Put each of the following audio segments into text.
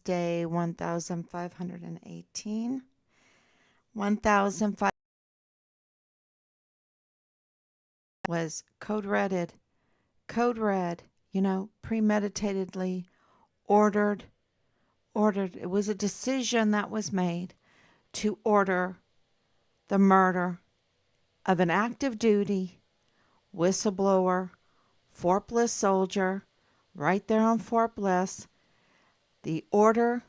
day 1518. 1500 was code red, premeditatedly ordered, ordered. It was a decision that was made to order the murder of an active duty whistleblower, Fort Bliss soldier, right there on Fort Bliss. The order,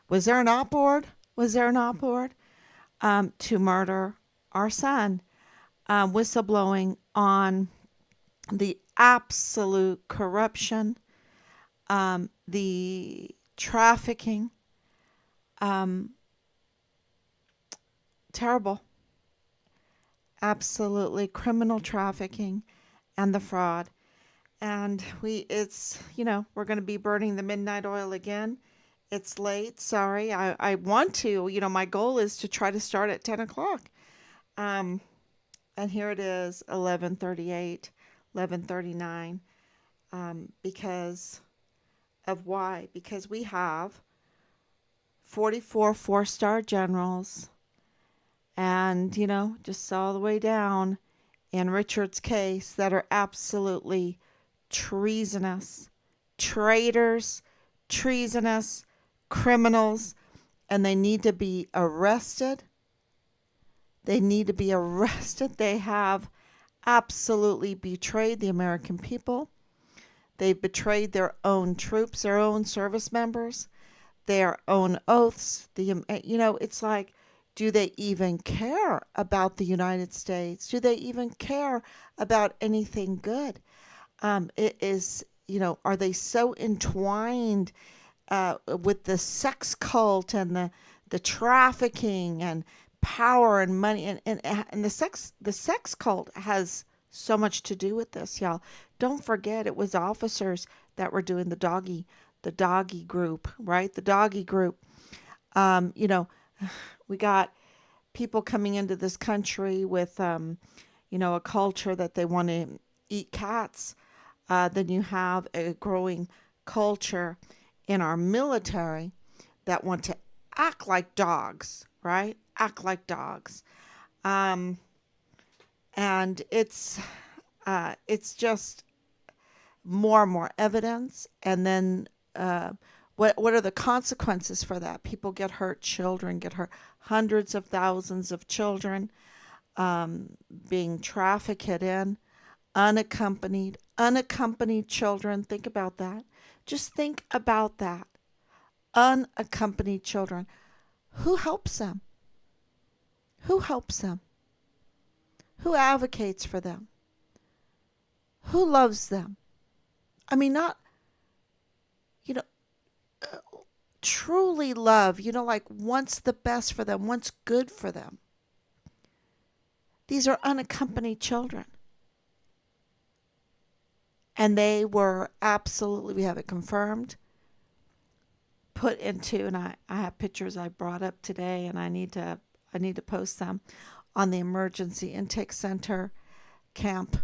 was there an op board? Was there an op board to murder our son? Whistleblowing on the absolute corruption, the trafficking, um, terrible, absolutely criminal trafficking, and the fraud. And we're going to be burning the midnight oil again. It's late. Sorry. I want to, my goal is to try to start at 10 o'clock. Um, and here it is, 11:38, 11:39. Because of why? Because we have 44 four-star generals and, just all the way down in Richard's case that are absolutely treasonous, traitors, treasonous, criminals, and they need to be arrested. They need to be arrested. They have absolutely betrayed the American people. They've betrayed their own troops, their own service members, their own oaths. It's like, do they even care about the United States? Do they even care about anything good? It is, are they so entwined with the sex cult and the trafficking and power and money and the sex cult has so much to do with this, y'all. Don't forget it was officers that were doing the doggy group, right? The doggy group. Um, you know, we got people coming into this country with a culture that they want to eat cats. Then you have a growing culture in our military that want to act like dogs, right? Act like dogs. Um, and it's just more and more evidence. And then what are the consequences for that? People get hurt, children get hurt, hundreds of thousands of children being trafficked in, unaccompanied children. Think about that. Just think about that. Unaccompanied children. Who helps them? Who helps them? Who advocates for them? Who loves them? I mean, not, you know, uh, truly love, like wants the best for them, wants good for them. These are unaccompanied children. And they were absolutely, we have it confirmed, put into, and I have pictures I brought up today, and I need to post them on the emergency intake center camp.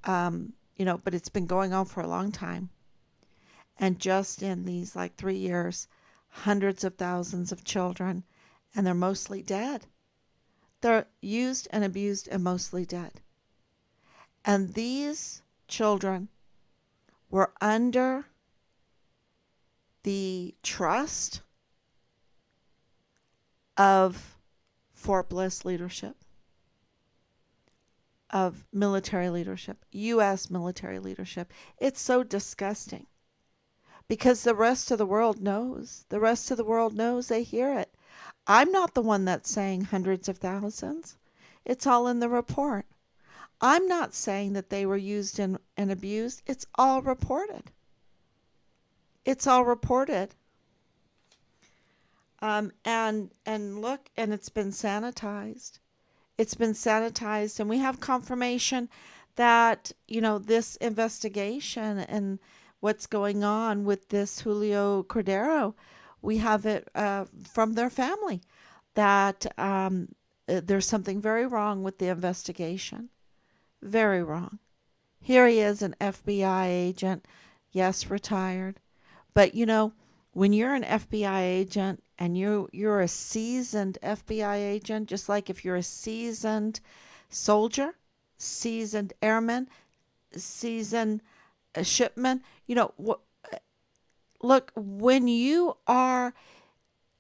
But it's been going on for a long time. And just in these like 3 years, hundreds of thousands of children, and they're mostly dead. They're used and abused and mostly dead. And these children were under the trust of Fort Bliss leadership, of military leadership, U.S. military leadership. It's so disgusting because the rest of the world knows. The rest of the world knows. They hear it. I'm not the one that's saying hundreds of thousands. It's all in the report. I'm not saying that they were used and abused. It's all reported. It's all reported. And look, and it's been sanitized. It's been sanitized, and we have confirmation that, this investigation and what's going on with this Julio Cordero, we have it from their family that there's something very wrong with the investigation. Very wrong. Here he is, an FBI agent, yes, retired. But, when you're an FBI agent and you're a seasoned FBI agent, just like if you're a seasoned soldier, seasoned airman, seasoned shipman, look, when you are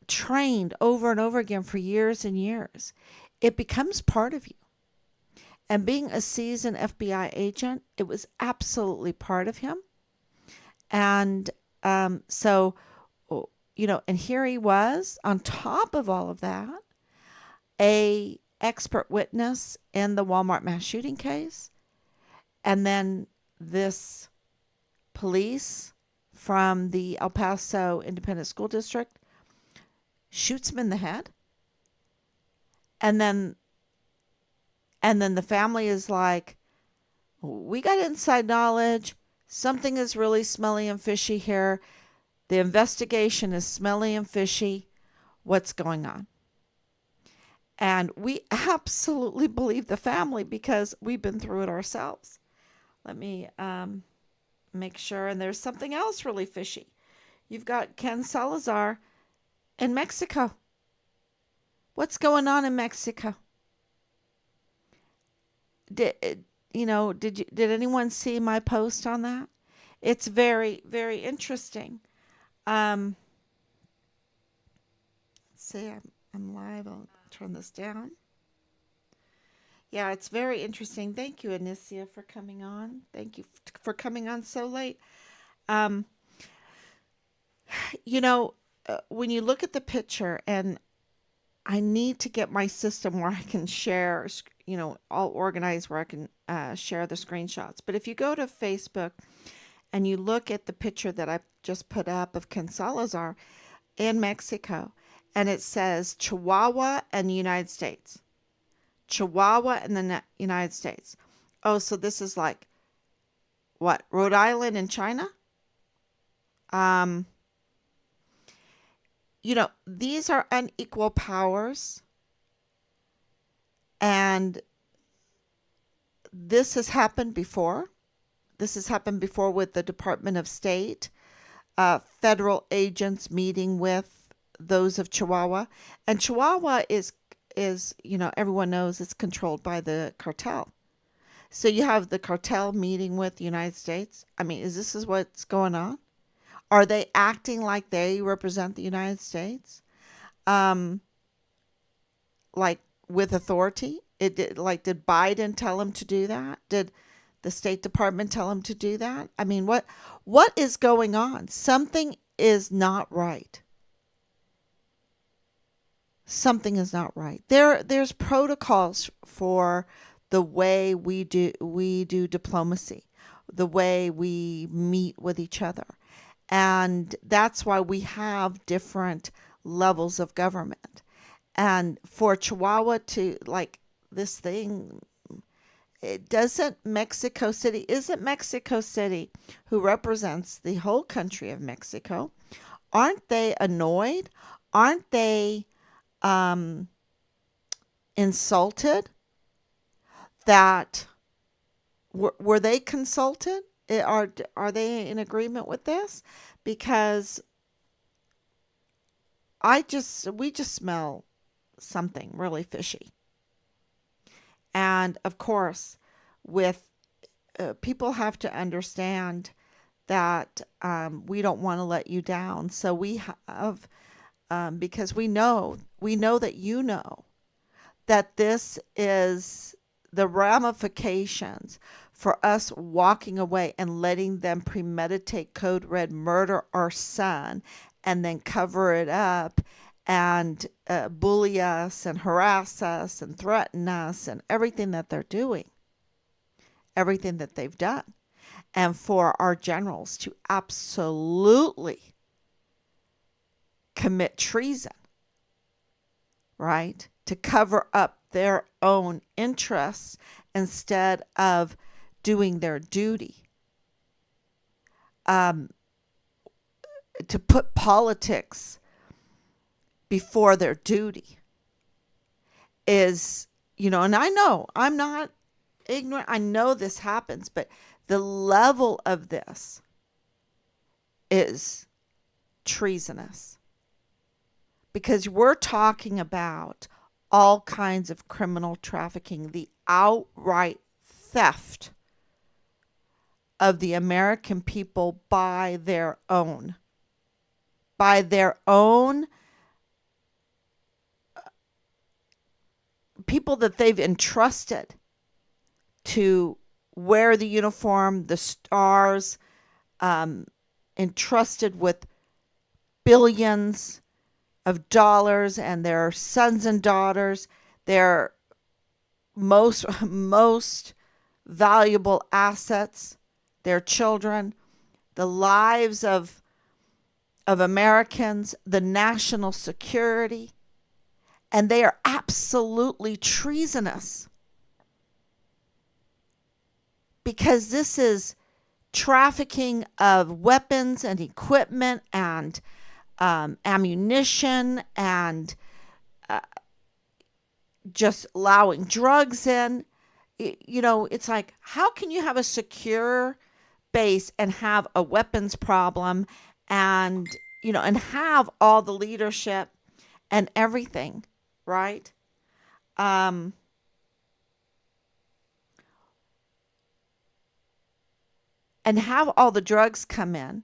trained over and over again for years and years, it becomes part of you. And being a seasoned FBI agent, it was absolutely part of him. And so, and here he was on top of all of that, a expert witness in the Walmart mass shooting case. And then this police from the El Paso Independent School District shoots him in the head. And then the family is like, we got inside knowledge. Something is really smelly and fishy here. The investigation is smelly and fishy. What's going on? And we absolutely believe the family because we've been through it ourselves. Let me make sure. And there's something else really fishy. You've got Ken Salazar in Mexico. What's going on in Mexico? Did anyone see my post on that? It's very, very interesting. Let's see, I'm live. I'll turn this down. Yeah, it's very interesting. Thank you, Anicia, for coming on. Thank you for coming on so late. Um, when you look at the picture, and I need to get my system where I can share, all organized where I can share the screenshots. But if you go to Facebook and you look at the picture that I just put up of Ken Salazar in Mexico, and it says Chihuahua and the United States. Chihuahua and the United States. Oh, so this is like, what, Rhode Island and China? These are unequal powers. And this has happened before. This has happened before with the Department of State, federal agents meeting with those of Chihuahua. And Chihuahua is everyone knows it's controlled by the cartel. So you have the cartel meeting with the United States. I mean, is what's going on? Are they acting like they represent the United States? Like with authority? Did Biden tell him to do that? Did the State Department tell him to do that? I mean, what is going on? Something is not right. Something is not right. There's protocols for the way we do diplomacy, the way we meet with each other. And that's why we have different levels of government. And for Chihuahua to, like, this thing, isn't Mexico City, who represents the whole country of Mexico, aren't they annoyed? Aren't they insulted that were they consulted? Are they in agreement with this? Because we just smell something really fishy. And of course, with people have to understand that we don't want to let you down. So we have, because we know that that this is the ramifications for us walking away and letting them premeditate code red murder our son and then cover it up and bully us and harass us and threaten us and everything that they're doing, everything that they've done. And for our generals to absolutely commit treason, right? To cover up their own interests instead of doing their duty. To put politics before their duty is, and I know I'm not ignorant. I know this happens, but the level of this is treasonous, because we're talking about all kinds of criminal trafficking, the outright theft of the American people by their own people that they've entrusted to wear the uniform, the stars, entrusted with billions of dollars, and their sons and daughters, their most valuable assets, their children, the lives of Americans, the national security, and they are absolutely treasonous, because this is trafficking of weapons and equipment and ammunition, and just allowing drugs in. It's like, how can you have a secure base and have a weapons problem, and and have all the leadership and everything, right? And have all the drugs come in.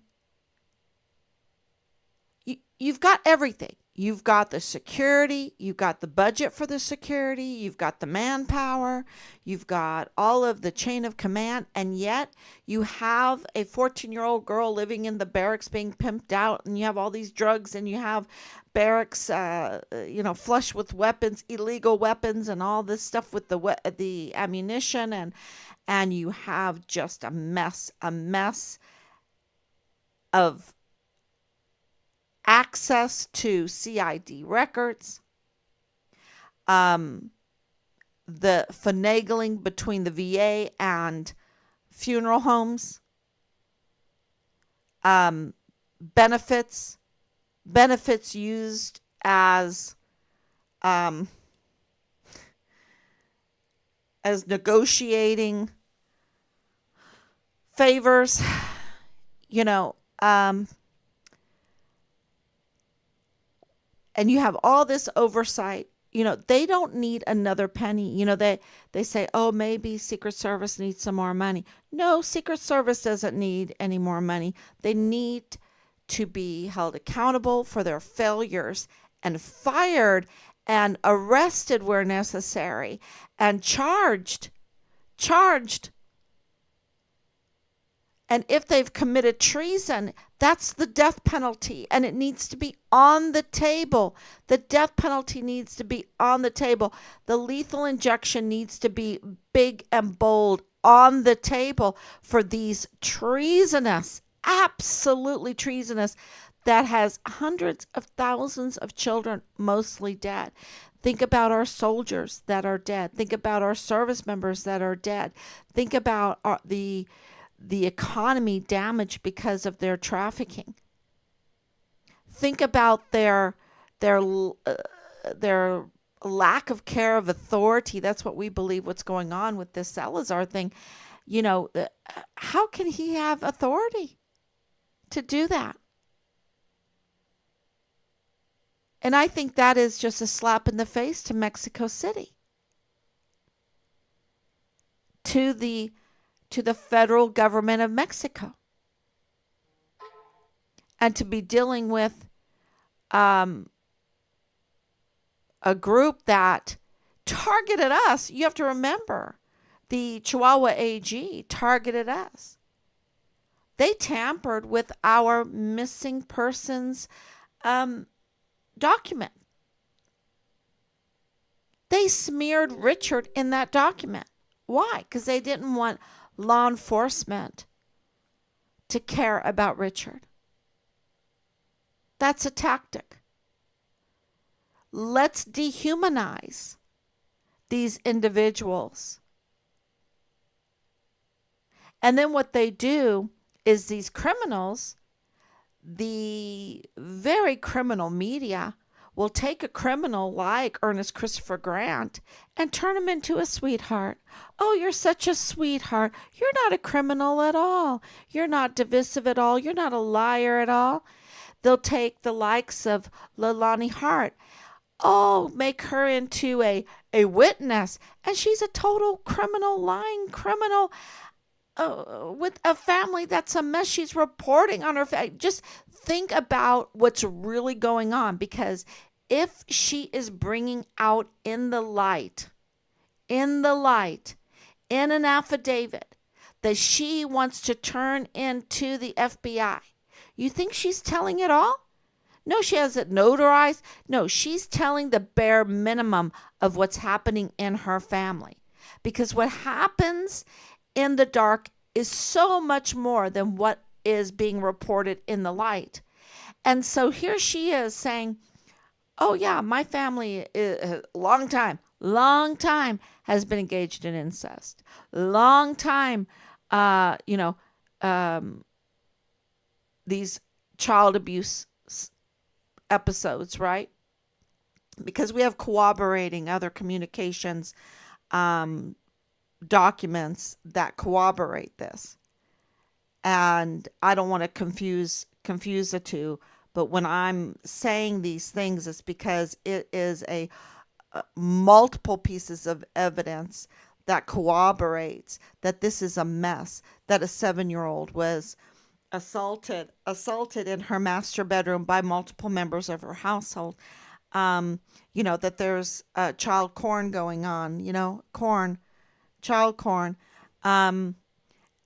You've got everything. You've got the security, you've got the budget for the security, you've got the manpower, you've got all of the chain of command, and yet you have a 14-year-old girl living in the barracks being pimped out, and you have all these drugs, and you have barracks, flush with weapons, illegal weapons, and all this stuff with the ammunition, and you have just a mess of access to CID records, the finagling between the VA and funeral homes, benefits used as negotiating favors, and you have all this oversight. They don't need another penny. They say, oh, maybe Secret Service needs some more money. No, Secret Service doesn't need any more money. They need to be held accountable for their failures and fired and arrested where necessary and charged. And if they've committed treason, that's the death penalty, and it needs to be on the table. The death penalty needs to be on the table. The lethal injection needs to be big and bold on the table for these treasonous, absolutely treasonous, that has hundreds of thousands of children, mostly dead. Think about our soldiers that are dead. Think about our service members that are dead. Think about the economy damaged because of their trafficking. Think about their lack of care of authority. That's what we believe what's going on with this Salazar thing. How can he have authority to do that? And I think that is just a slap in the face to Mexico City, to the federal government of Mexico, and to be dealing with a group that targeted us. You have to remember, the Chihuahua AG targeted us. They tampered with our missing persons document. They smeared Richard in that document. Why? Because they didn't want law enforcement to care about Richard. That's a tactic. Let's dehumanize these individuals. And then what they do is these criminals, the very criminal media, will take a criminal like Ernest Christopher Grant and turn him into a sweetheart. Oh, you're such a sweetheart. You're not a criminal at all. You're not divisive at all. You're not a liar at all. They'll take the likes of Leilani Hart. Oh, make her into a witness. And she's a total criminal, lying criminal with a family that's a mess. She's reporting on her. Just think about what's really going on, because if she is bringing out in the light, in an affidavit that she wants to turn into the FBI, you think she's telling it all? No, she has it notarized. No, she's telling the bare minimum of what's happening in her family. Because what happens in the dark is so much more than what is being reported in the light. And so here she is saying, oh, yeah, my family, long time has been engaged in incest. Long time, uh, you know, um, these child abuse episodes, right? Because we have corroborating other communications um, documents that corroborate this. And I don't want to confuse the two, but when I'm saying these things, it's because it is a multiple pieces of evidence that corroborates that this is a mess, that a 7-year-old was assaulted in her master bedroom by multiple members of her household. That there's child porn going on, child porn. Um,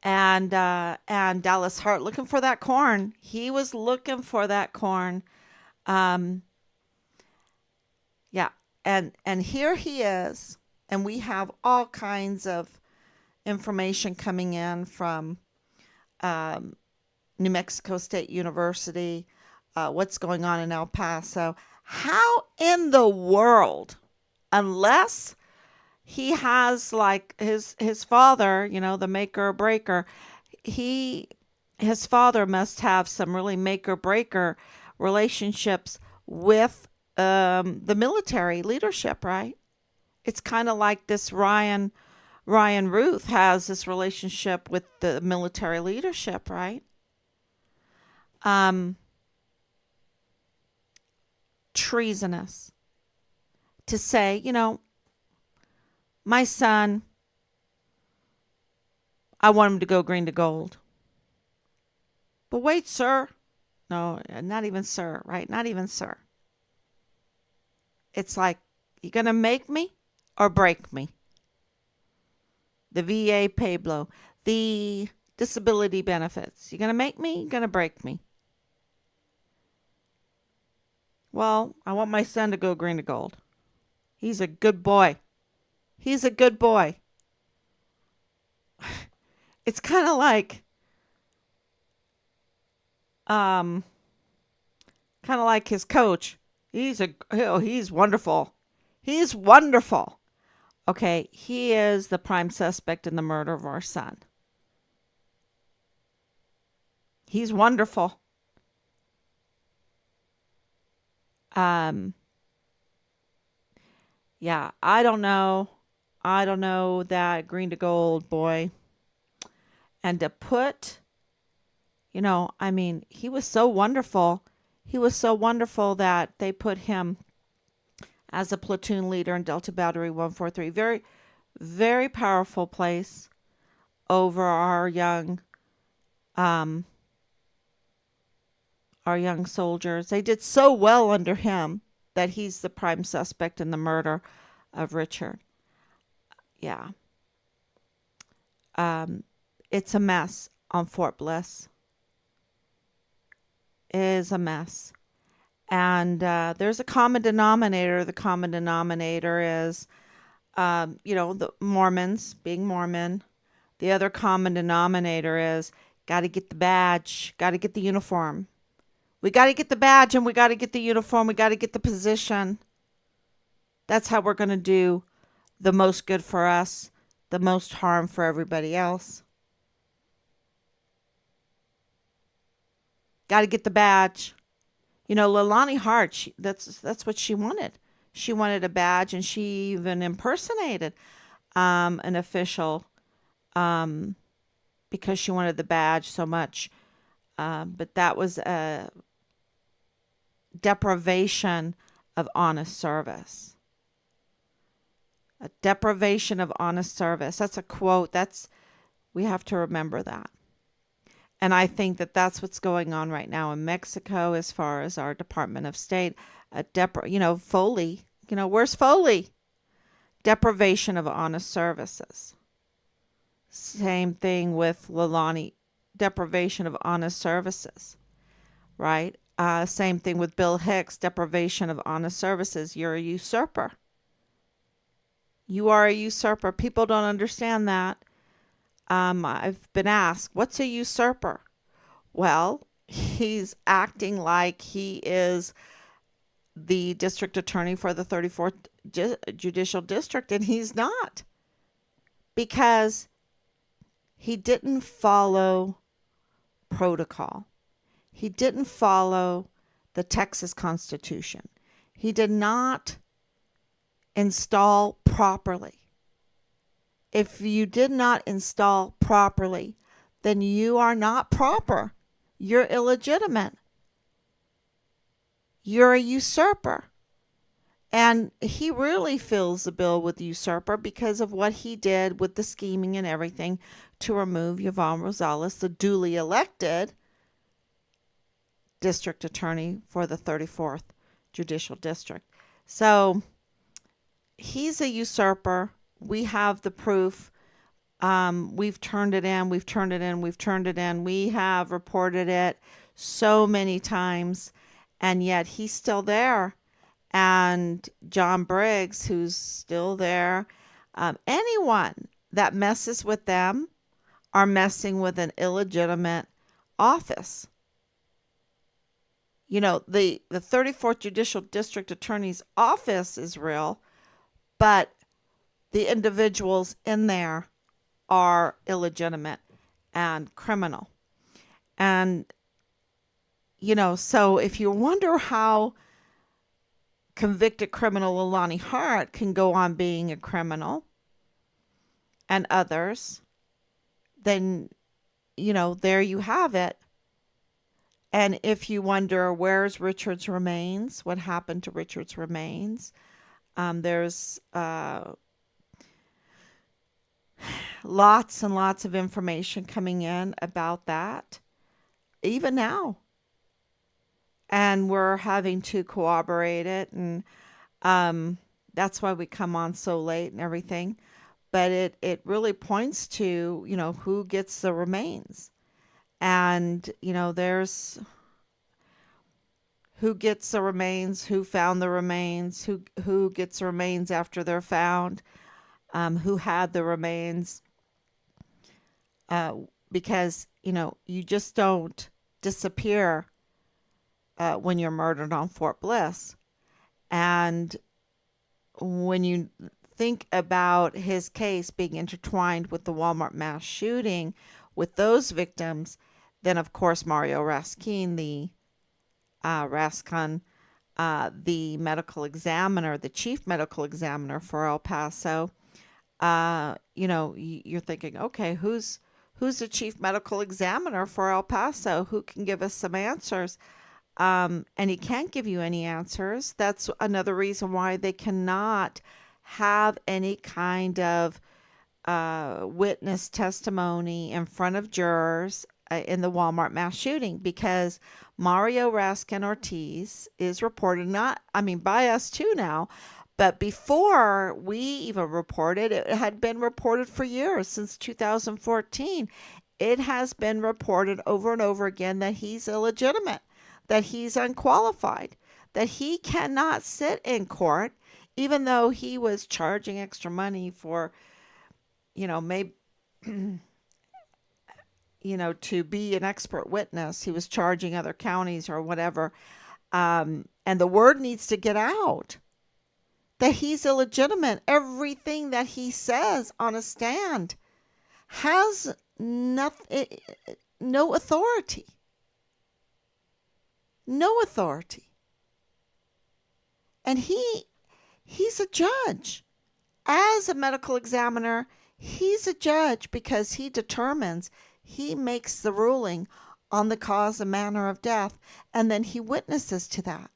and Dallas Hart looking for that corn. He was looking for that corn. Um, yeah, and here he is, and we have all kinds of information coming in from um, New Mexico State University. What's going on in El Paso? How in the world, unless he has like his father, the maker or breaker, he his father must have some really make or breaker relationships with the military leadership, right? It's kind of like this Ryan Ruth has this relationship with the military leadership, right? Um, Treasonous to say, my son, I want him to go green to gold. But wait, sir. No, not even sir, right? Not even sir. It's like, you going to make me or break me? The VA pay blow, the disability benefits. You going to make me? You going to break me? Well, I want my son to go green to gold. He's a good boy. He's a good boy. It's kind of like, um, his coach. He's wonderful. He's wonderful. Okay, he is the prime suspect in the murder of our son. He's wonderful. Um, yeah, I don't know. I don't know that green to gold boy. And to put, he was so wonderful. He was so wonderful that they put him as a platoon leader in Delta Battery 143. Very, very powerful place over um, our young soldiers. They did so well under him that he's the prime suspect in the murder of Richard. Yeah. Um, it's a mess on Fort Bliss. It is a mess. And there's a common denominator. The common denominator is, the Mormons being Mormon. The other common denominator is got to get the badge, got to get the uniform. We got to get the badge and we got to get the uniform. We got to get the position. That's how we're going to do the most good for us, the most harm for everybody else. Got to get the badge. Leilani Hart, that's what she wanted. She wanted a badge, and she even impersonated an official because she wanted the badge so much. But that was deprivation of honest service. A deprivation of honest service. That's a quote. We have to remember that. And I think that that's what's going on right now in Mexico as far as our Department of State. Foley. Where's Foley? Deprivation of honest services. Same thing with Leilani. Deprivation of honest services, right? Same thing with Bill Hicks. Deprivation of honest services. You're a usurper. You are a usurper. People don't understand that. I've been asked, what's a usurper? Well, he's acting like he is the district attorney for the 34th Judicial District, and he's not. Because he didn't follow protocol. He didn't follow the Texas Constitution. He did not install properly. If you did not install properly, then you are not proper. You're illegitimate. You're a usurper. And he really fills the bill with usurper because of what he did with the scheming and everything to remove Yvonne Rosales, the duly elected district attorney for the 34th Judicial District. So he's a usurper. We have the proof. We've turned it in. We have reported it so many times, and yet he's still there. And John Briggs, who's still there, anyone that messes with them are messing with an illegitimate office. The 34th Judicial District Attorney's office is real, but the individuals in there are illegitimate and criminal. And, so if you wonder how convicted criminal Leilani Hart can go on being a criminal and others, then, there you have it. And if you wonder, where's Richard's remains? What happened to Richard's remains? There's lots and lots of information coming in about that, even now. And we're having to corroborate it. And that's why we come on so late and everything. But it really points to, who gets the remains. And, there's who gets the remains, who found the remains, who gets the remains after they're found, who had the remains. Because, you just don't disappear when you're murdered on Fort Bliss. And when you think about his case being intertwined with the Walmart mass shooting, with those victims, then of course Mario Raskin, the the medical examiner, the chief medical examiner for El Paso, you're thinking, okay, who's the chief medical examiner for El Paso? Who can give us some answers? And he can't give you any answers. That's another reason why they cannot have any kind of witness testimony in front of jurors in the Walmart mass shooting, because Mario Raskin Ortiz is reported by us too now, but before we even reported, it had been reported for years, since 2014. It has been reported over and over again that he's illegitimate, that he's unqualified, that he cannot sit in court, even though he was charging extra money for, maybe, to be an expert witness. He was charging other counties or whatever. And the word needs to get out that he's illegitimate. Everything that he says on a stand has no authority. No authority. And he's a judge. As a medical examiner, he's a judge because he makes the ruling on the cause and manner of death, and then he witnesses to that.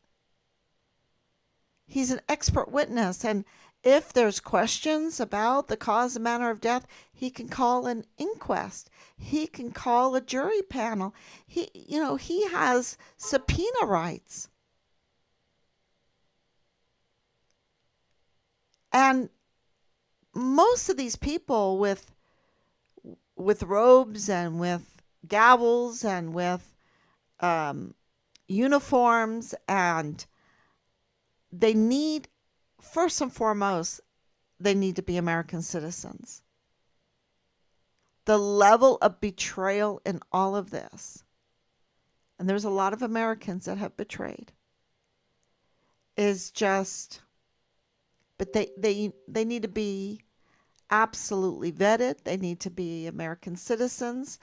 He's an expert witness. And if there's questions about the cause and manner of death, he can call an inquest. He can call a jury panel. He has subpoena rights. And most of these people with robes and with gavels and with um, uniforms, and they need, first and foremost, they need to be American citizens. The level of betrayal in all of this, and there's a lot of Americans that have betrayed, is just, but they need to be absolutely vetted. They need to be American citizens,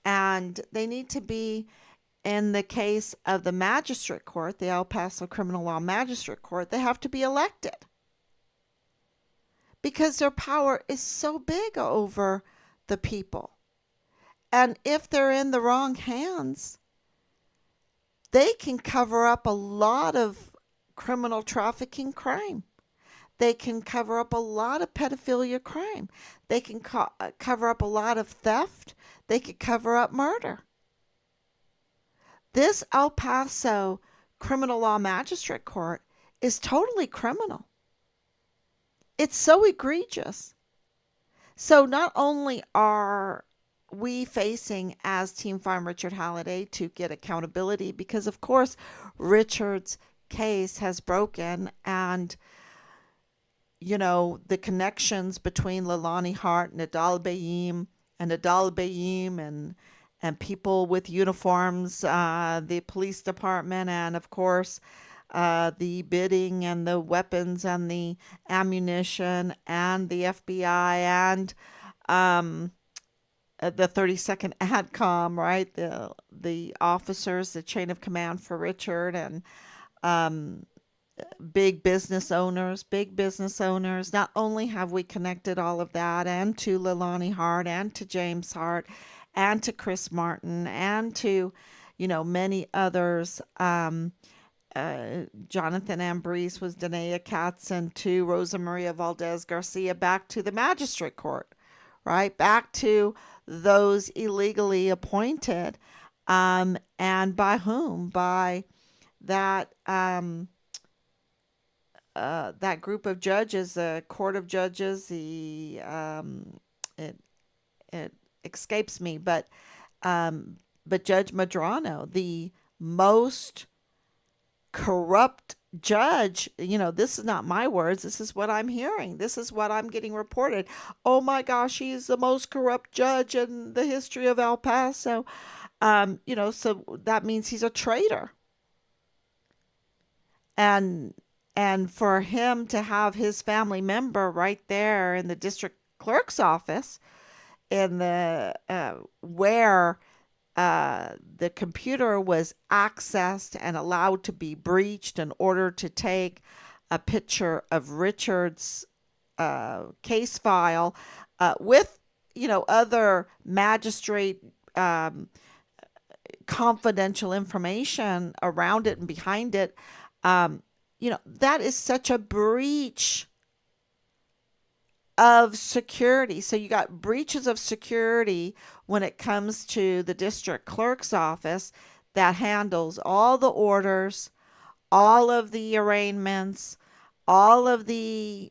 and they need to be, in the case of the magistrate court, the El Paso Criminal Law Magistrate Court, they have to be elected because their power is so big over the people. And if they're in the wrong hands, they can cover up a lot of criminal trafficking crime. They can cover up a lot of pedophilia crime. They can cover up a lot of theft. They can cover up murder. This El Paso Criminal Law Magistrate Court is totally criminal. It's so egregious. So not only are we facing, as Team Farm Richard Halliday, to get accountability, because of course Richard's case has broken, and the connections between Leilani Hart and Adal Bayim and people with uniforms, the police department, and of course the bidding and the weapons and the ammunition and the FBI and the 32nd ADCOM, right? The officers, the chain of command for Richard, and um, big business owners. Not only have we connected all of that, and to Leilani Hart, and to James Hart, and to Chris Martin, and to, many others. Jonathan Ambrose was Danae Katz, and to Rosa Maria Valdez Garcia, back to the magistrate court, right? Back to those illegally appointed. And by whom? By that that group of judges, the court of judges, it it escapes me, but Judge Madrano, the most corrupt judge. This is not my words. This is what I'm hearing. This is what I'm getting reported. Oh my gosh, he's the most corrupt judge in the history of El Paso. So that means he's a traitor. And for him to have his family member right there in the district clerk's office, in the where the computer was accessed and allowed to be breached in order to take a picture of Richard's case file with, other magistrate confidential information around it and behind it. That is such a breach of security. So you got breaches of security when it comes to the district clerk's office that handles all the orders, all of the arraignments, all of the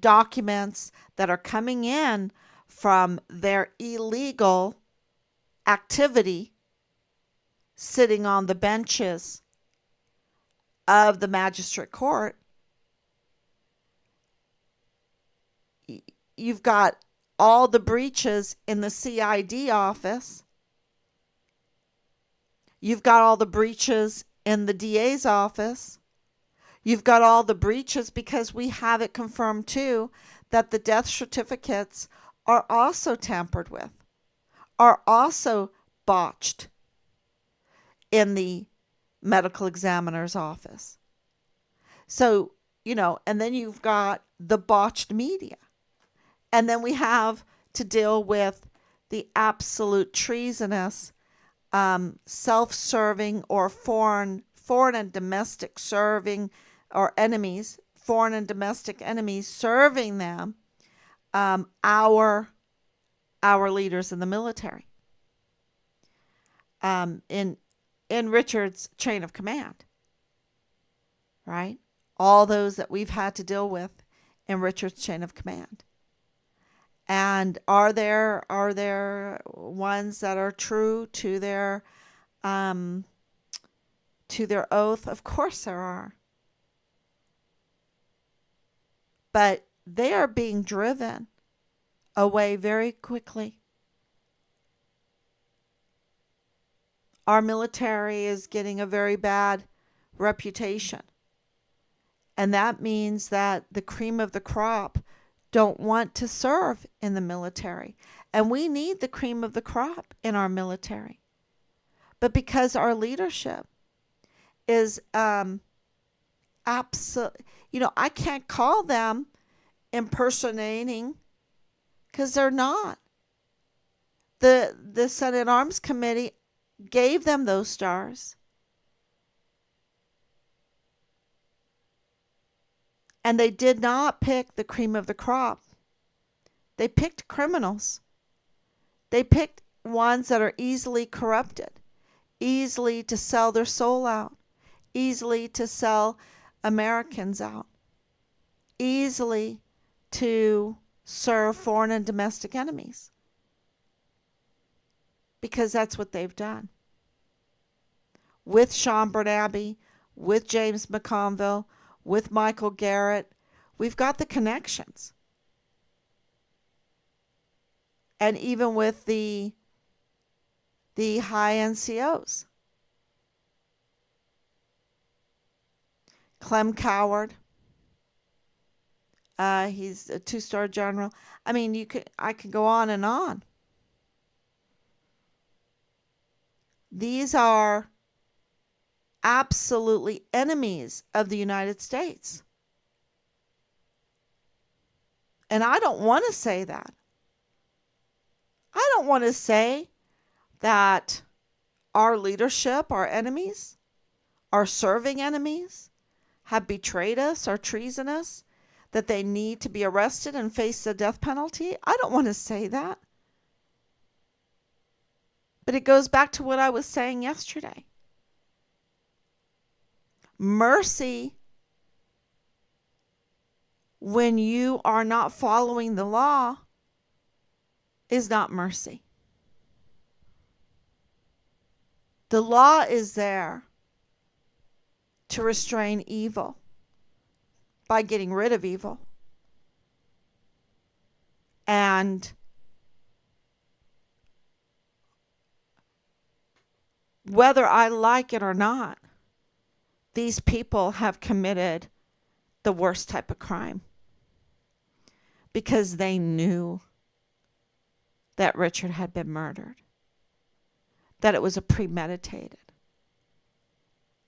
documents that are coming in from their illegal activity sitting on the benches of the magistrate court. You've got all the breaches in the CID office. You've got all the breaches in the DA's office. You've got all the breaches, because we have it confirmed too that the death certificates are also tampered with, are also botched in the medical examiner's office. So, and then you've got the botched media. And then we have to deal with the absolute treasonous, self-serving or foreign and domestic serving or enemies, foreign and domestic enemies, serving them, our leaders in the military, in Richard's chain of command, right? All those that we've had to deal with in Richard's chain of command. And are there ones that are true to their oath? Of course there are. But they are being driven away very quickly. Our military is getting a very bad reputation. And that means that the cream of the crop don't want to serve in the military. And we need the cream of the crop in our military. But because our leadership is absolutely, I can't call them impersonating because they're not. The Senate Arms Committee gave them those stars. And they did not pick the cream of the crop. They picked criminals. They picked ones that are easily corrupted, easily to sell their soul out, easily to sell Americans out, easily to serve foreign and domestic enemies. Because that's what they've done. With Sean Bernabe, with James McConville, with Michael Garrett, we've got the connections. And even with the high NCOs. Clem Coward, he's a 2-star general. I mean, I could go on and on. These are absolutely enemies of the United States. And I don't want to say that. I don't want to say that our leadership, our enemies, our serving enemies, have betrayed us, are treasonous, that they need to be arrested and face the death penalty. I don't want to say that. But it goes back to what I was saying yesterday. Mercy, when you are not following the law, is not mercy. The law is there to restrain evil by getting rid of evil. And whether I like it or not, these people have committed the worst type of crime because they knew that Richard had been murdered, that it was a premeditated.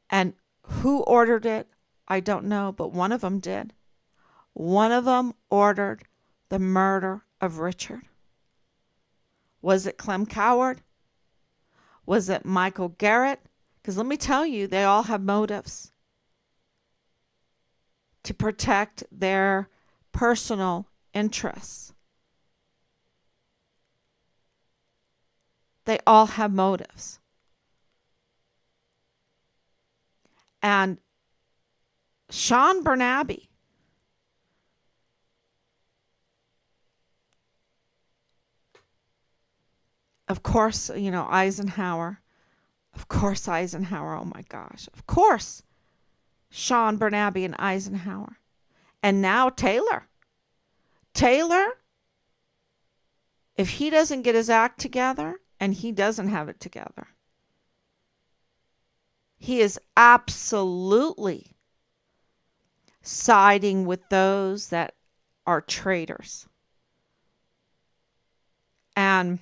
And who ordered it, I don't know, but one of them did. One of them ordered the murder of Richard. Was it Clem Coward? Was it Michael Garrett? Because let me tell you, they all have motives to protect their personal interests. They all have motives. And Sean Bernabe, of course, Eisenhower. Of course, Eisenhower. Oh my gosh. Of course, Sean Bernabe and Eisenhower. And now Taylor. Taylor, if he doesn't get his act together, and he doesn't have it together, he is absolutely siding with those that are traitors. And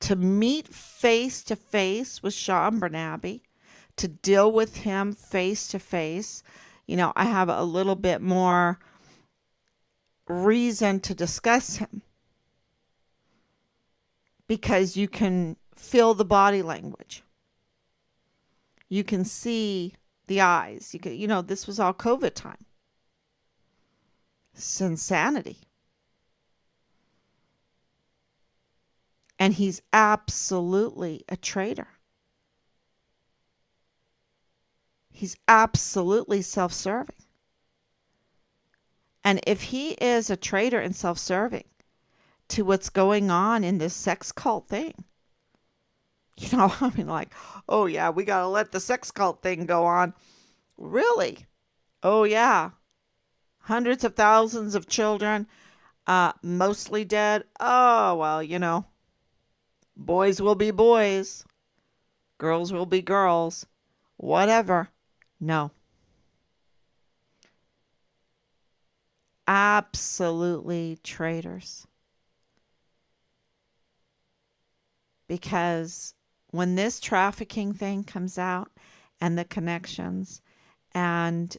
to meet face to face with Sean Bernabe, to deal with him face to face, I have a little bit more reason to discuss him because you can feel the body language. You can see the eyes. This was all COVID time. It's insanity. And he's absolutely a traitor. He's absolutely self serving. And if he is a traitor and self serving to what's going on in this sex cult thing, I mean, like, oh, yeah, we got to let the sex cult thing go on. Really? Oh, yeah. Hundreds of thousands of children, mostly dead. Oh, well, boys will be boys, girls will be girls, whatever. No, absolutely traitors. Because when this trafficking thing comes out and the connections and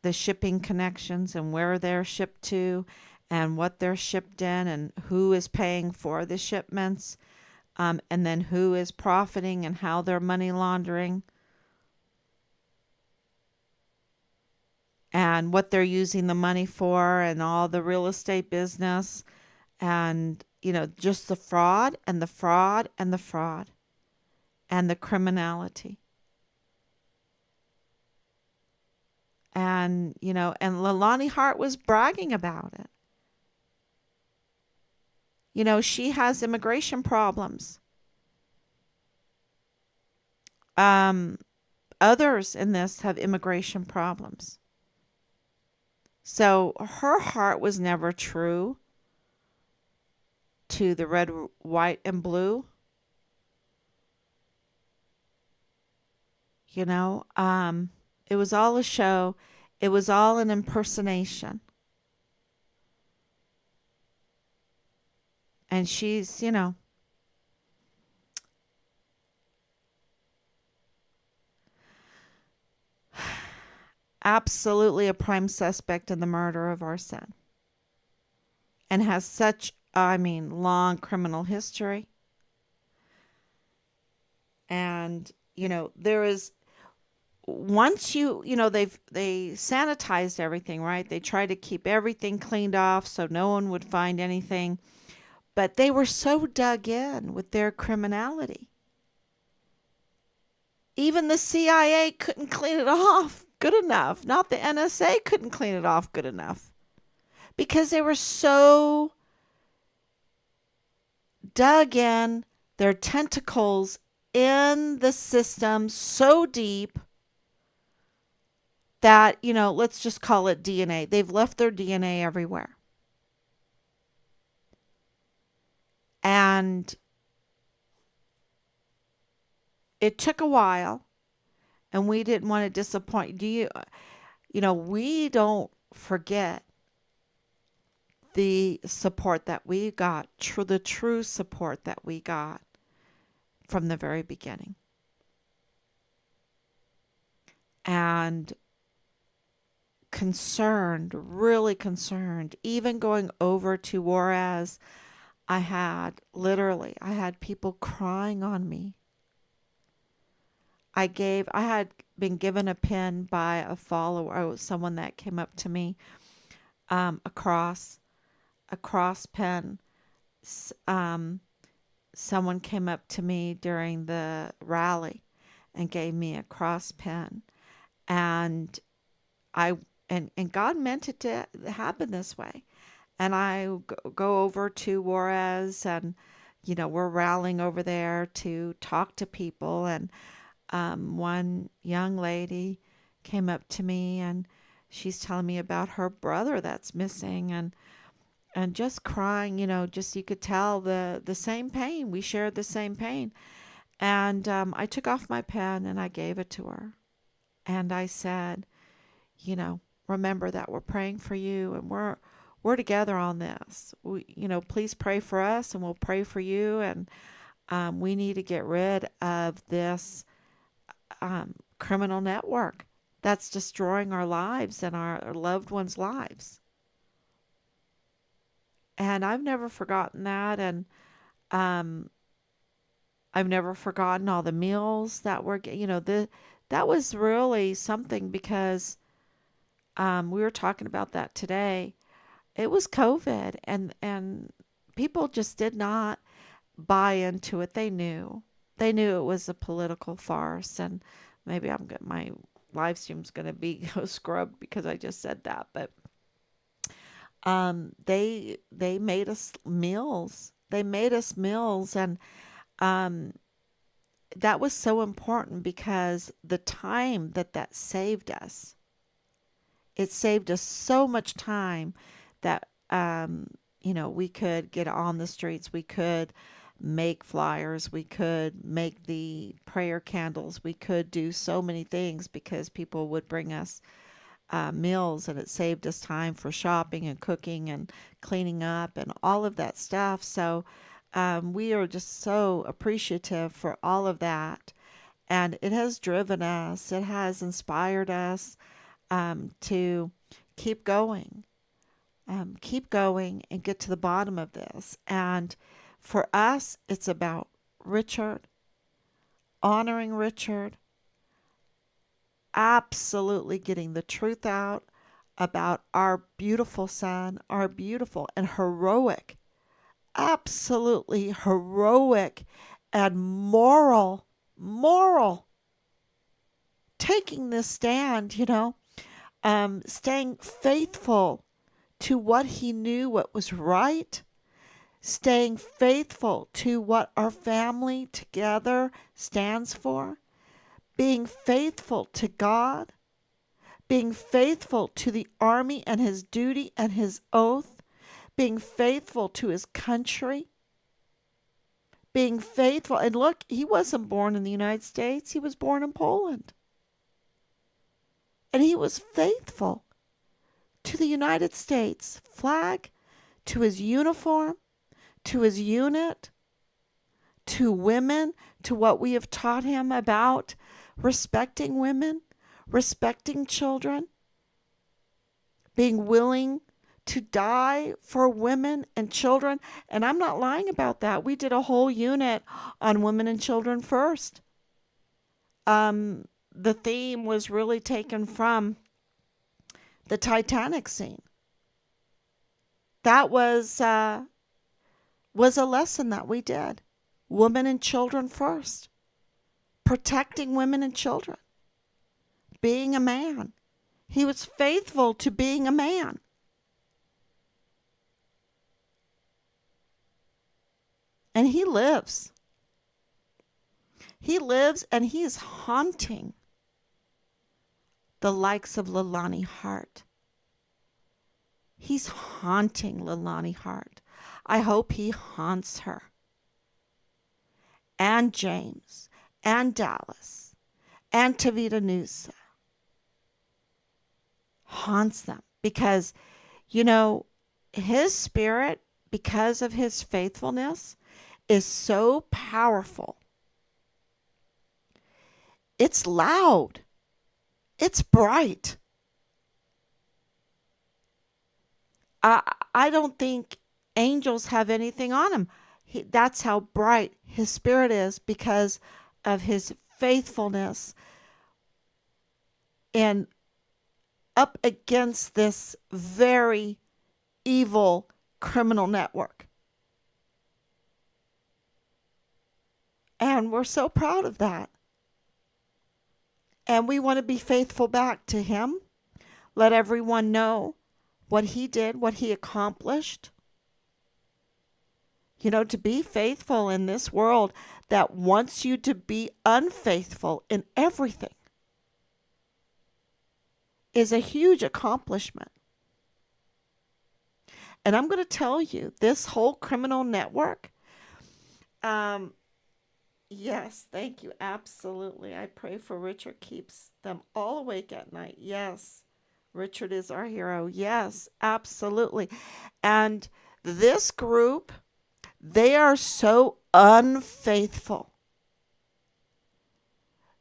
the shipping connections and where they're shipped to and what they're shipped in and who is paying for the shipments, and then who is profiting and how they're money laundering and what they're using the money for and all the real estate business and, just the fraud and the fraud and the fraud and the criminality. And Leilani Hart was bragging about it. She has immigration problems. Um, Others in this have immigration problems. So her heart was never true to the red, white, and blue. You know, um, it was all a show. It was all an impersonation. And she's, absolutely a prime suspect in the murder of our son and has such, I mean, long criminal history. And, there is once they sanitized everything, right? They tried to keep everything cleaned off so no one would find anything, but they were so dug in with their criminality. Even the CIA couldn't clean it off good enough. Not the NSA couldn't clean it off good enough because they were so dug in, their tentacles in the system so deep that, let's just call it DNA. They've left their DNA everywhere. And it took a while, and we didn't want to disappoint. We don't forget the support that we got, the true support that we got from the very beginning. And concerned, really concerned, even going over to Juarez, I had people crying on me. I had been given a pin by a follower, someone that came up to me, a cross pin. Um, Someone came up to me during the rally and gave me a cross pin, and I and God meant it to happen this way. And I go over to Juarez, and we're rallying over there to talk to people, and one young lady came up to me and she's telling me about her brother that's missing, and just crying, just you could tell the same pain. We shared the same pain. And I took off my pen and I gave it to her. And I said, remember that we're praying for you and we're together on this. Please pray for us and we'll pray for you. And we need to get rid of this criminal network that's destroying our lives and our loved ones' lives. And I've never forgotten that. And um, I've never forgotten all the meals that were, that was really something because we were talking about that today. It was COVID, and people just did not buy into it. They knew it was a political farce, and maybe my live stream's going to be scrubbed because I just said that. But they made us meals. They made us meals, and um, that was so important because the time that saved us, it saved us so much time that we could get on the streets, we could make flyers, we could make the prayer candles, we could do so many things because people would bring us meals, and it saved us time for shopping and cooking and cleaning up and all of that stuff. So we are just so appreciative for all of that. And it has driven us, it has inspired us to keep going, keep going and get to the bottom of this. And for us, it's about Richard, honoring Richard, absolutely getting the truth out about our beautiful son, our beautiful and heroic, absolutely heroic and moral, taking this stand, staying faithful to what he knew, what was right, staying faithful to what our family together stands for, being faithful to God, being faithful to the army and his duty and his oath, being faithful to his country, being faithful. And look, he wasn't born in the United States, he was born in Poland. And he was faithful to the United States flag, to his uniform, to his unit, to women, to what we have taught him about respecting women, respecting children, being willing to die for women and children. And I'm not lying about that. We did a whole unit on women and children first. The theme was really taken from the Titanic scene. That was a lesson that we did. Women and children first. Protecting women and children. Being a man. He was faithful to being a man. And he lives. He lives, and he is haunting the likes of Leilani Hart. He's haunting Leilani Hart. I hope he haunts her. And James. And Dallas. And Tavita Nusa. Haunts them. Because, his spirit, because of his faithfulness, is so powerful. It's loud. It's bright. I don't think angels have anything on him. That's how bright his spirit is because of his faithfulness and up against this very evil criminal network. And we're so proud of that. And we want to be faithful back to him. Let everyone know what he did, what he accomplished. To be faithful in this world that wants you to be unfaithful in everything is a huge accomplishment. And I'm going to tell you, this whole criminal network, yes, thank you, absolutely. I pray for Richard keeps them all awake at night. Yes, Richard is our hero. Yes, absolutely. And this group, they are so unfaithful.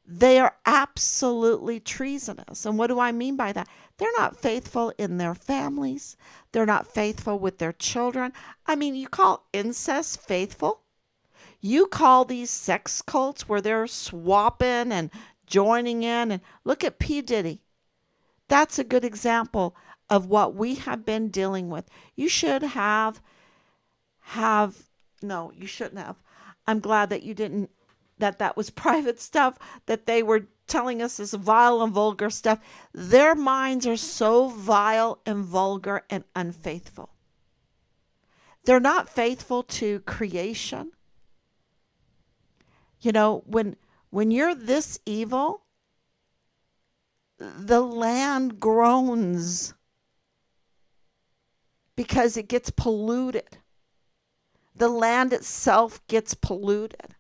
They are absolutely treasonous. And what do I mean by that? They're not faithful in their families. They're not faithful with their children. I mean, you call incest faithful? You call these sex cults where they're swapping and joining in. And look at P. Diddy. That's a good example of what we have been dealing with. You should have no, you shouldn't have. I'm glad that you didn't, that was private stuff that they were telling us is vile and vulgar stuff. Their minds are so vile and vulgar and unfaithful. They're not faithful to creation. You know, when you're this evil, the land groans because it gets polluted. The land itself gets polluted.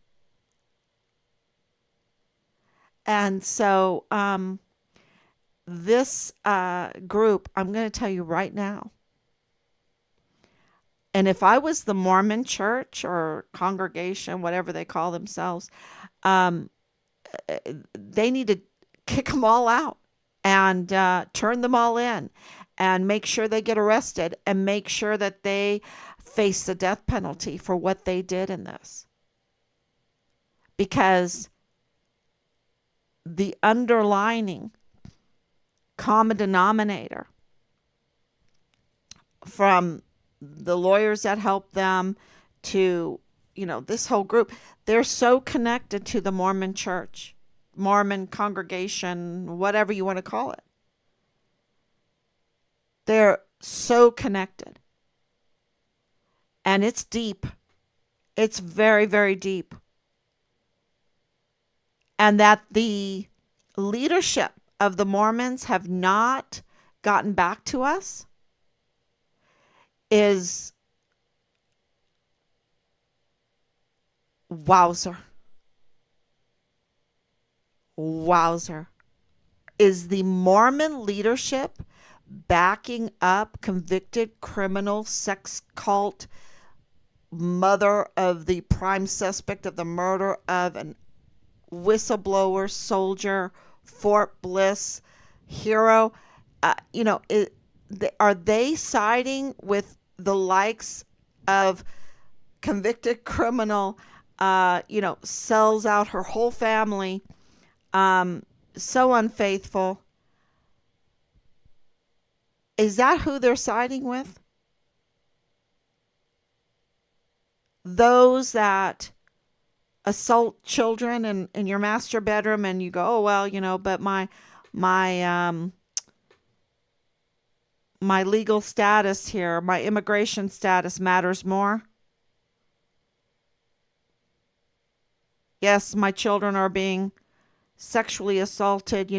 And so this group, I'm going to tell you right now, and if I was the Mormon church or congregation, whatever they call themselves, um, they need to kick them all out and turn them all in and make sure they get arrested and make sure that they face the death penalty for what they did in this. Because the underlining common denominator from the lawyers that help them to, this whole group, they're so connected to the Mormon church, Mormon congregation, whatever you want to call it. They're so connected. And it's deep. It's very, very deep. And that the leadership of the Mormons have not gotten back to us is wowzer. Wowzer. Is the Mormon leadership backing up convicted criminal sex cult mother of the prime suspect of the murder of an whistleblower soldier, Fort Bliss hero? Are they siding with the likes of convicted criminal, sells out her whole family, so unfaithful? Is that who they're siding with? Those that assault children in your master bedroom, and you go, oh well, but my my legal status here, my immigration status matters more. Yes, my children are being sexually assaulted,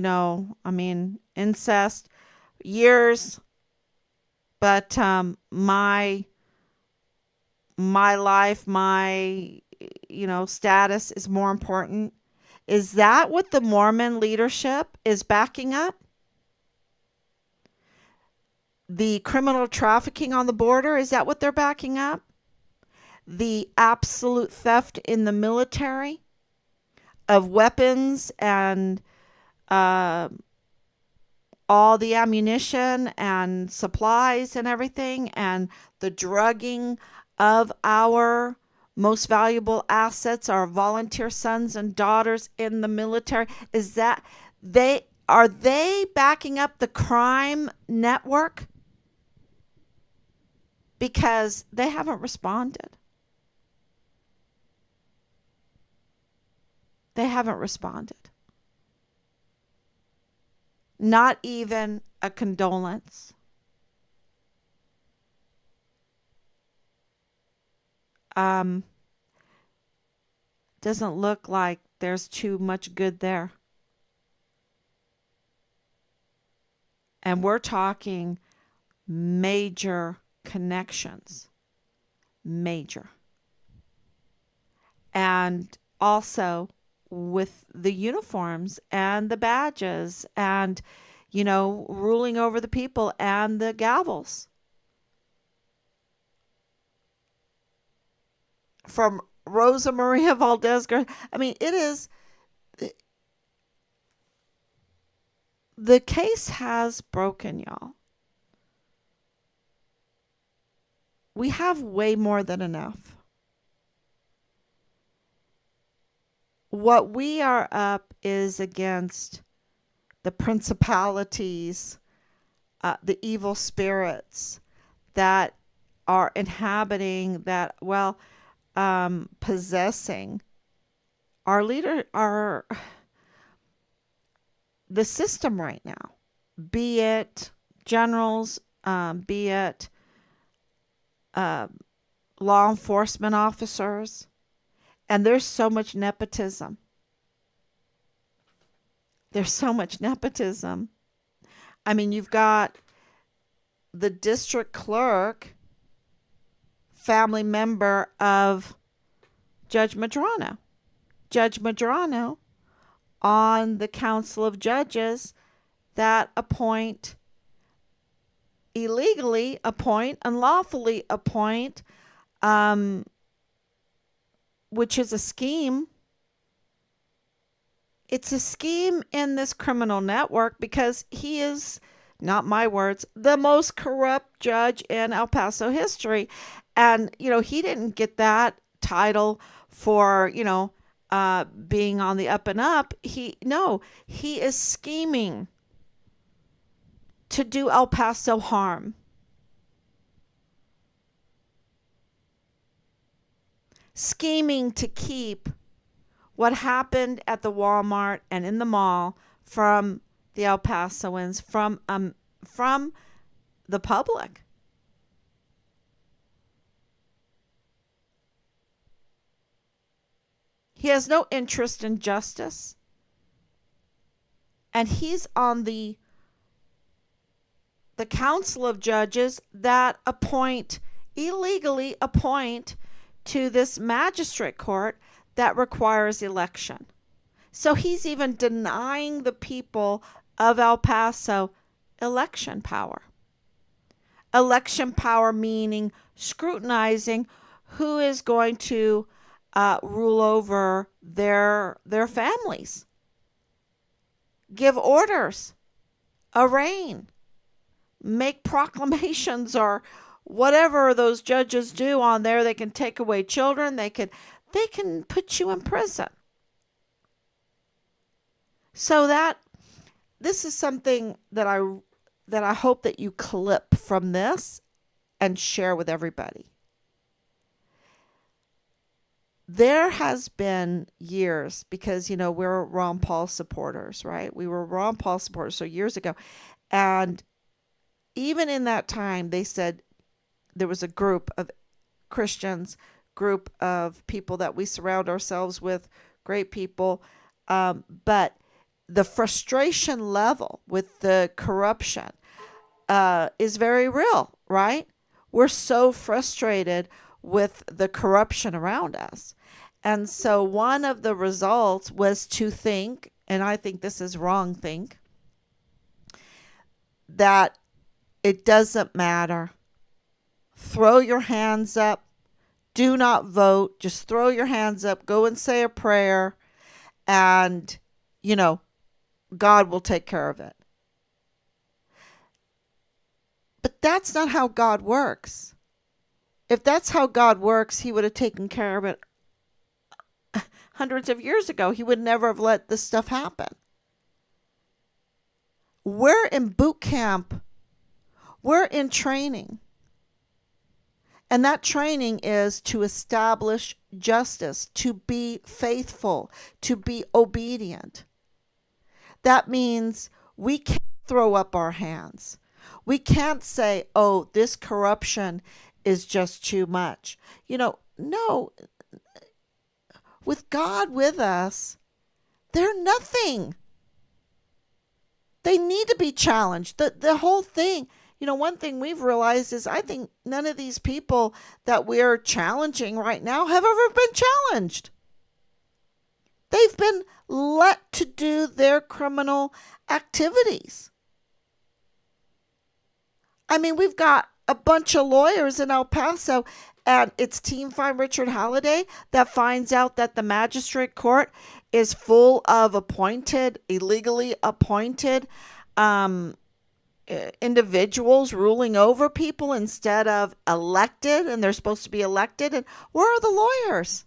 incest, years, but my life, my status is more important. Is that what the Mormon leadership is backing up? The criminal trafficking on the border, is that what they're backing up? The absolute theft in the military of weapons and all the ammunition and supplies and everything, and the drugging of our most valuable assets, our volunteer sons and daughters in the military? Is that are they backing up the crime network? Because they haven't responded. They haven't responded. Not even a condolence. Doesn't look like there's too much good there. And we're talking major connections. Major. And also with the uniforms and the badges and, ruling over the people and the gavels. From Rosa Maria Valdez. It is, the case has broken, y'all. We have way more than enough. What we are up is against the principalities, the evil spirits that are inhabiting, that, well, possessing our the system right now, be it generals, be it uh, law enforcement officers. And there's so much nepotism. There's so much nepotism. I mean, you've got the district clerk, family member of Judge Madrano. Judge Madrano on the Council of Judges that illegally appoint, unlawfully appoint, um, which is a scheme. It's a scheme in this criminal network because he is, not my words, the most corrupt judge in El Paso history. And, he didn't get that title for, being on the up and up. No, he is scheming to do El Paso harm. Scheming to keep what happened at the Walmart and in the mall from the El Pasoans, from the public. He has no interest in justice. And he's on the council of judges that illegally appoint to this magistrate court that requires election. So he's even denying the people of El Paso election power. Election power meaning scrutinizing who is going to rule over their families, give orders, arraign, make proclamations, or whatever those judges do on there. They can take away children. They can put you in prison. So this is something that I hope that you clip from this and share with everybody. There has been years, because, we're Ron Paul supporters, right? We were Ron Paul supporters, so years ago. And even in that time, they said there was a group of Christians, group of people that we surround ourselves with, great people. But the frustration level with the corruption is very real, right? We're so frustrated with the corruption around us. And so one of the results was to think, and I think this is wrong, that it doesn't matter. Throw your hands up. Do not vote. Just throw your hands up. Go and say a prayer. And, God will take care of it. But that's not how God works. If that's how God works, he would have taken care of it hundreds of years ago. He would never have let this stuff happen. We're in boot camp. We're in training. And that training is to establish justice, to be faithful, to be obedient. That means we can't throw up our hands. We can't say, oh, this corruption is just too much. No. With God with us, they're nothing. They need to be challenged. The whole thing. One thing we've realized is I think none of these people that we're challenging right now have ever been challenged. They've been let to do their criminal activities. I mean, we've got a bunch of lawyers in El Paso, and it's Team Fine Richard Halliday that finds out that the magistrate court is full of illegally appointed individuals ruling over people instead of elected, and they're supposed to be elected. And where are the lawyers?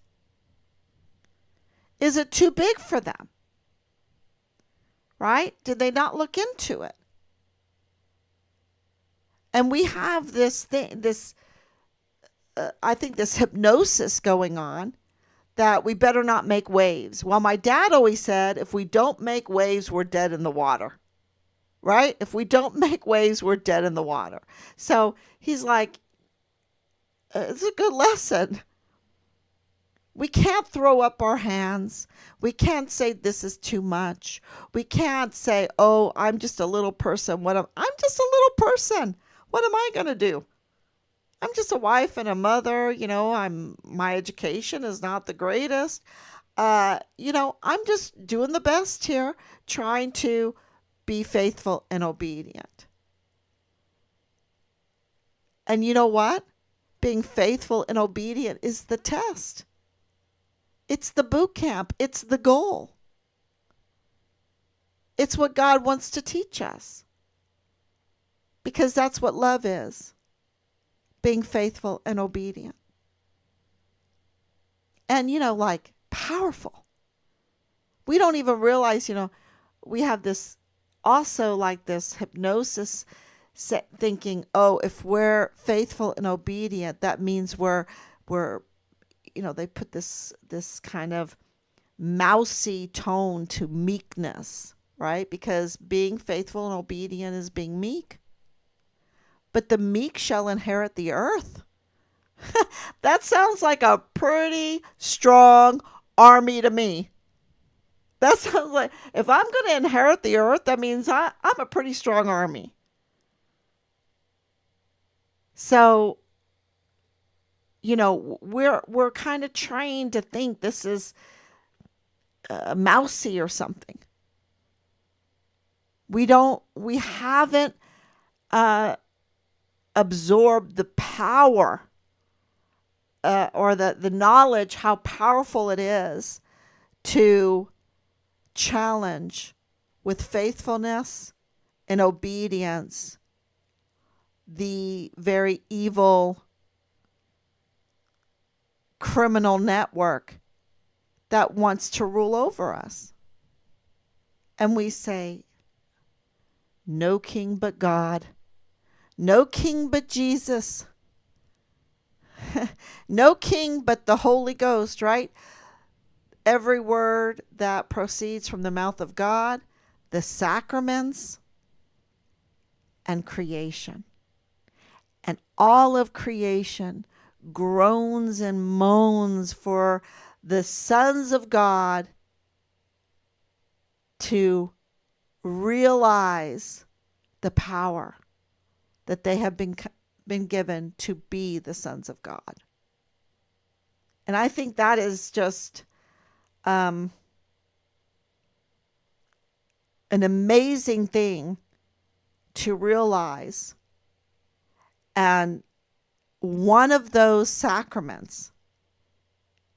Is it too big for them? Right? Did they not look into it? And we have this thing, I think this hypnosis going on that we better not make waves. Well, my dad always said, if we don't make waves, we're dead in the water. Right? If we don't make waves, we're dead in the water. So he's like, it's a good lesson. We can't throw up our hands. We can't say this is too much. We can't say, oh, I'm just a little person. I'm just a little person. What am I going to do? I'm just a wife and a mother. My education is not the greatest. I'm just doing the best here, trying to be faithful and obedient. And you know what? Being faithful and obedient is the test. It's the boot camp. It's the goal. It's what God wants to teach us. Because that's what love is. Being faithful and obedient. And, powerful. We don't even realize, we have this also like this hypnosis thinking, oh, if we're faithful and obedient, that means we're they put this kind of mousy tone to meekness, right? Because being faithful and obedient is being meek. But the meek shall inherit the earth. That sounds like a pretty strong army to me. That sounds like, if I'm going to inherit the earth, that means I'm a pretty strong army. So, we're kind of trained to think this is mousy or something. We haven't absorbed the power or the knowledge how powerful it is to challenge with faithfulness and obedience the very evil criminal network that wants to rule over us. And we say, no king but God, no king but Jesus, no king but the Holy Ghost, right? Every word that proceeds from the mouth of God, the sacraments, and creation. And all of creation groans and moans for the sons of God to realize the power that they have been given to be the sons of God. And I think that is just an amazing thing to realize. And one of those sacraments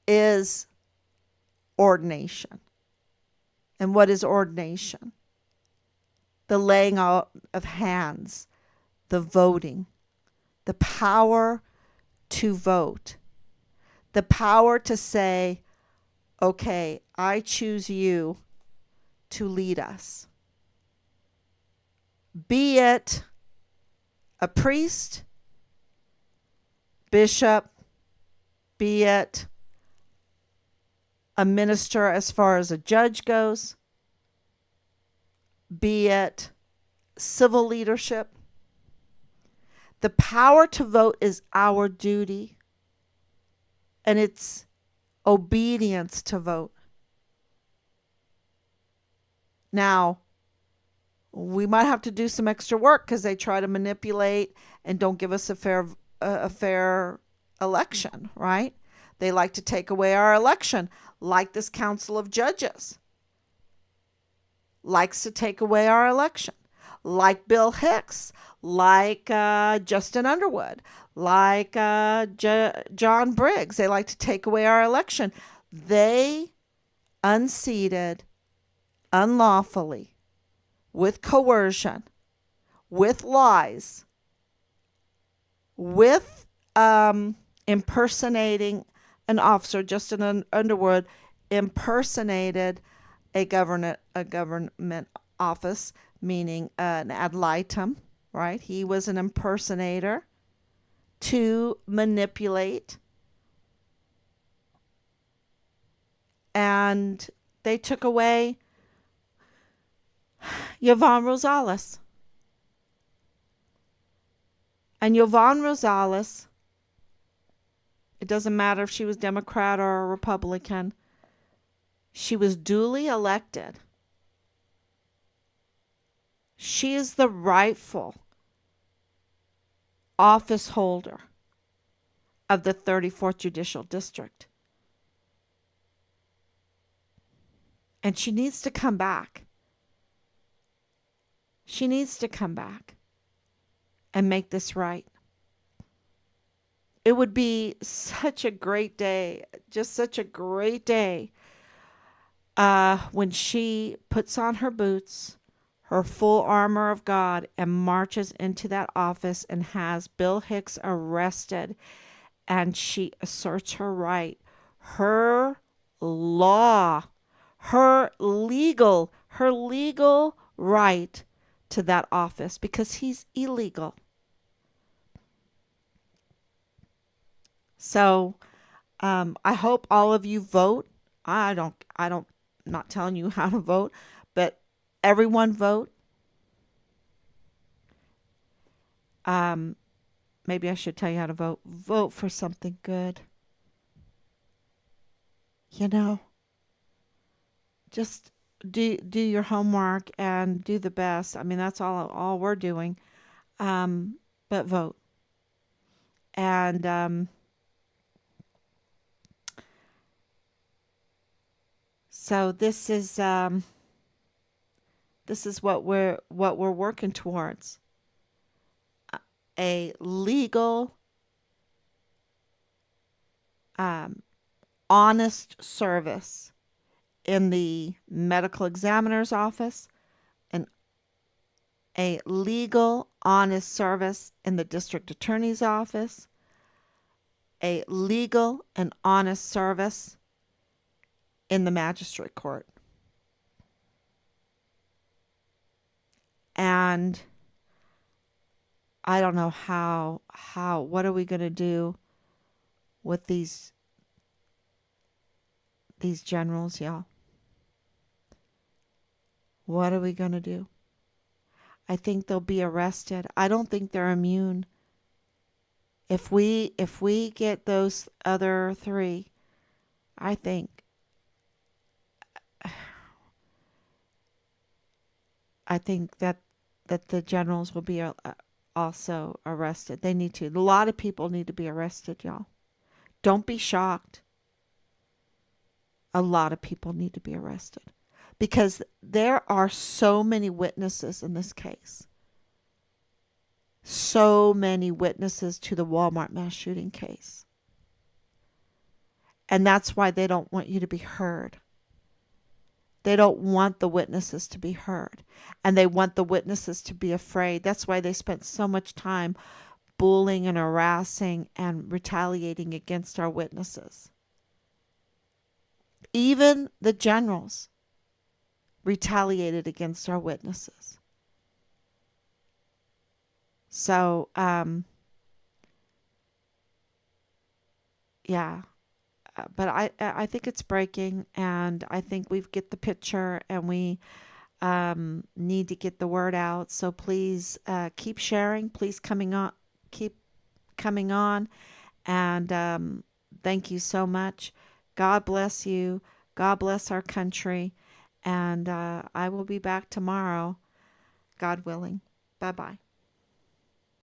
is ordination. And what is ordination? The laying out of hands, the voting, the power to vote, the power to say, okay, I choose you to lead us. Be it a priest, bishop, be it a minister as far as a judge goes, be it civil leadership. The power to vote is our duty, and it's obedience to vote. Now, we might have to do some extra work because they try to manipulate and don't give us a fair election, right? They like to take away our election, like this Council of Judges likes to take away our election, like Bill Hicks, like Justin Underwood, like John Briggs. They like to take away our election. They unseated unlawfully, with coercion, with lies, with impersonating an officer, Justin Underwood impersonated a government office, meaning an ad litem, right? He was an impersonator to manipulate, and they took away Yvonne Rosales. And Yvonne Rosales, it doesn't matter if she was Democrat or a Republican, she was duly elected. She is the rightful office holder of the 34th Judicial District. And she needs to come back. She needs to come back and make this right. It would be such a great day, just such a great day, when she puts on her boots, her full armor of God, and marches into that office and has Bill Hicks arrested, and she asserts her right, her law, her legal right to that office, because he's illegal. So I hope all of you vote. I'm not telling you how to vote, but everyone vote. Um, Maybe I should tell you how to vote. Vote for something good. You know, just do your homework and do the best. I mean, that's all we're doing. But vote. And so this is what we're working towards. A legal, um, honest service in the medical examiner's office, and a legal, honest service in the district attorney's office, a legal and honest service in the magistrate court. And I don't know what are we going to do with these generals, y'all? What are we going to do? I think they'll be arrested. I don't think they're immune. If we get those other three, I think that the generals will be also arrested. They need to. A lot of people need to be arrested, y'all. Don't be shocked. A lot of people need to be arrested because there are so many witnesses in this case. So many witnesses to the Walmart mass shooting case. And that's why they don't want you to be heard. They don't want the witnesses to be heard. And they want the witnesses to be afraid. That's why they spent so much time bullying and harassing and retaliating against our witnesses. Even the generals retaliated against our witnesses. So, yeah. But I think it's breaking, and I think we get the picture, and we need to get the word out. So please keep sharing. Please keep coming on, and thank you so much. God bless you. God bless our country, and I will be back tomorrow, God willing. Bye bye.